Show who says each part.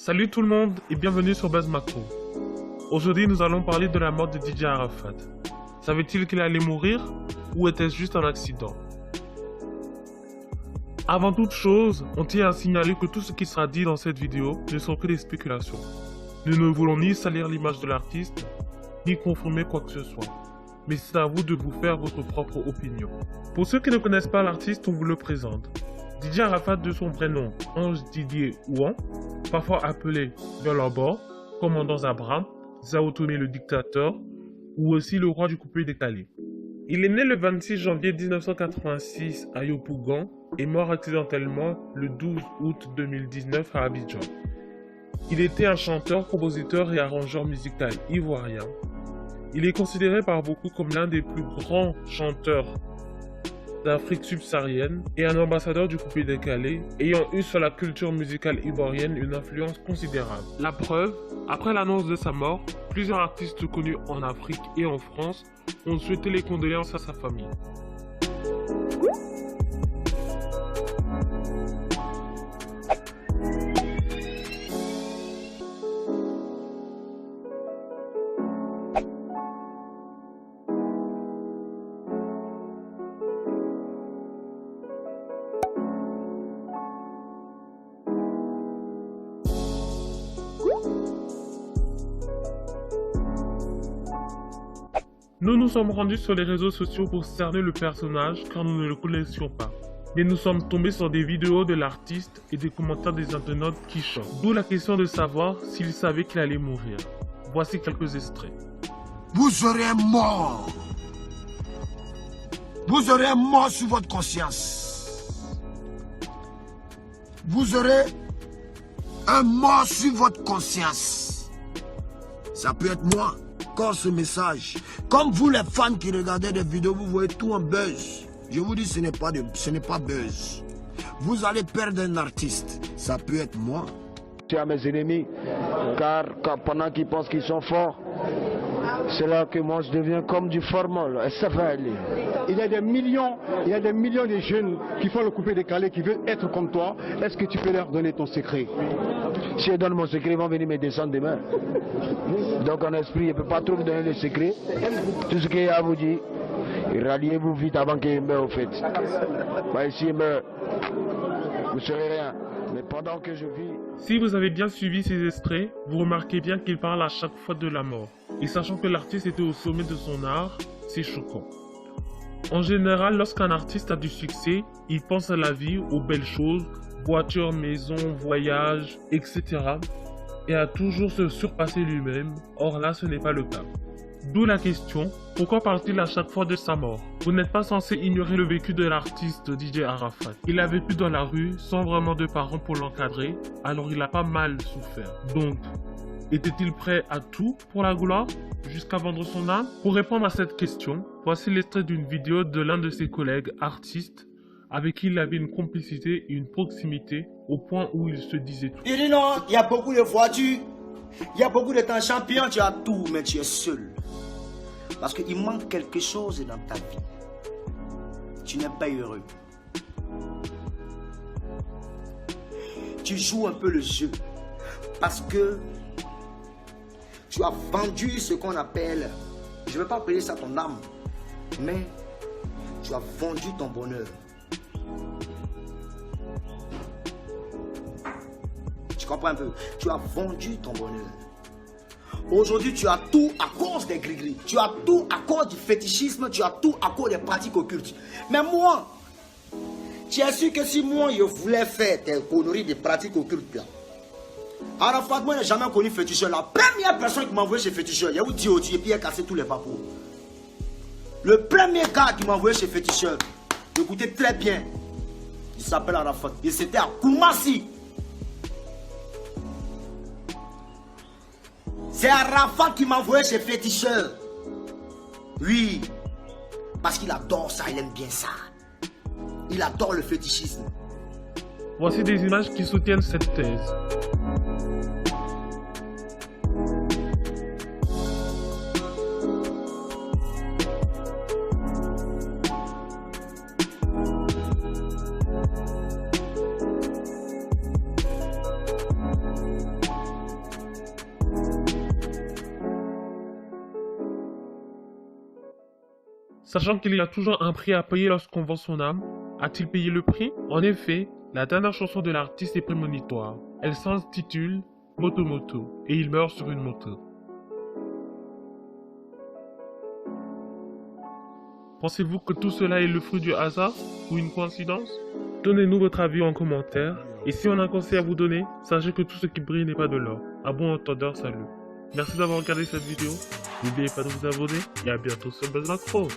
Speaker 1: Salut tout le monde et bienvenue sur Buzz Macro. Aujourd'hui nous allons parler de la mort de DJ Arafat. Savait-il qu'il allait mourir ou était-ce juste un accident? Avant toute chose, on tient à signaler que tout ce qui sera dit dans cette vidéo ne sont que des spéculations. Nous ne voulons ni salir l'image de l'artiste, ni confirmer quoi que ce soit. Mais c'est à vous de vous faire votre propre opinion. Pour ceux qui ne connaissent pas l'artiste, on vous le présente. DJ Arafat de son vrai nom, Ange Didier Ouan, parfois appelé Yolabo, commandant Zabram, Sao Tomé le dictateur, ou aussi le roi du coupé décalé. Il est né le 26 janvier 1986 à Yopougon et mort accidentellement le 12 août 2019 à Abidjan. Il était un chanteur, compositeur et arrangeur musical ivoirien. Il est considéré par beaucoup comme l'un des plus grands chanteurs d'Afrique subsaharienne et un ambassadeur du coupé décalé, ayant eu sur la culture musicale ivoirienne une influence considérable. La preuve, après l'annonce de sa mort, plusieurs artistes connus en Afrique et en France ont souhaité les condoléances à sa famille. Nous nous sommes rendus sur les réseaux sociaux pour cerner le personnage car nous ne le connaissions pas. Mais nous sommes tombés sur des vidéos de l'artiste et des commentaires des internautes qui choquent. D'où la question de savoir s'il savait qu'il allait mourir. Voici quelques extraits.
Speaker 2: Vous serez mort. Vous aurez un mort sur votre conscience. Vous aurez un mort sur votre conscience. Ça peut être moi. Ce message. Comme vous les fans qui regardez des vidéos, vous voyez tout en buzz. Je vous dis, ce n'est pas buzz. Vous allez perdre un artiste. Ça peut être moi.
Speaker 3: Je suis à mes ennemis, car pendant qu'ils pensent qu'ils sont forts, c'est là que moi je deviens comme du formol. Et ça va aller.
Speaker 4: Il y a des millions de jeunes qui font le coupé décalé, qui veulent être comme toi. Est-ce que tu peux leur donner ton secret?
Speaker 3: Si je donne mon secret, ils vont venir me descendre demain. Donc en esprit, je ne peux pas trop vous donner le secret. Tout ce qu'il y a à vous dire, ralliez-vous vite avant qu'il meure au fait. Ici, il meurt. Vous ne serez rien. Mais pendant que je vis...
Speaker 1: Si vous avez bien suivi ces extraits, vous remarquez bien qu'il parle à chaque fois de la mort. Et sachant que l'artiste était au sommet de son art, c'est choquant. En général, lorsqu'un artiste a du succès, il pense à la vie, aux belles choses, voiture, maison, voyage, etc. et à toujours se surpasser lui-même. Or là, ce n'est pas le cas. D'où la question, pourquoi parle-t-il à chaque fois de sa mort? Vous n'êtes pas censé ignorer le vécu de l'artiste DJ Arafat. Il a vécu dans la rue, sans vraiment de parents pour l'encadrer, alors il a pas mal souffert. Donc, était-il prêt à tout pour la gloire, jusqu'à vendre son âme? Pour répondre à cette question, voici l'extrait d'une vidéo de l'un de ses collègues artistes, avec qui il avait une complicité et une proximité, au point où il se disait tout.
Speaker 5: Il dit non, il y a beaucoup de voitures, il y a beaucoup de temps champion, tu as tout, mais tu es seul. Parce qu'il manque quelque chose dans ta vie. Tu n'es pas heureux. Tu joues un peu le jeu. Parce que tu as vendu ce qu'on appelle, je ne veux pas appeler ça ton âme, mais tu as vendu ton bonheur. Tu comprends un peu? Tu as vendu ton bonheur. Aujourd'hui, tu as tout à cause des gris-gris. Tu as tout à cause du fétichisme. Tu as tout à cause des pratiques occultes. Mais moi, tu es sûr que si moi, je voulais faire des conneries, des pratiques occultes là, Arafat, moi, je n'ai jamais connu féticheur. La première personne qui m'a envoyé chez féticheur, il y a eu Dioti et puis il a cassé tous les papeaux. Le premier gars qui m'a envoyé chez féticheur, écoutez très bien, il s'appelle Arafat. Et c'était à Koumassi. C'est Arafat qui m'a envoyé chez féticheur. Oui, parce qu'il adore ça, il aime bien ça. Il adore le fétichisme.
Speaker 1: Voici des images qui soutiennent cette thèse. Sachant qu'il y a toujours un prix à payer lorsqu'on vend son âme, a-t-il payé le prix? En effet, la dernière chanson de l'artiste est prémonitoire. Elle s'intitule Moto Moto et il meurt sur une moto. Pensez-vous que tout cela est le fruit du hasard ou une coïncidence? Donnez-nous votre avis en commentaire. Et si on a un conseil à vous donner, sachez que tout ce qui brille n'est pas de l'or. À bon entendeur, salut. Merci d'avoir regardé cette vidéo. N'oubliez pas de vous abonner et à bientôt sur Buzz Macro.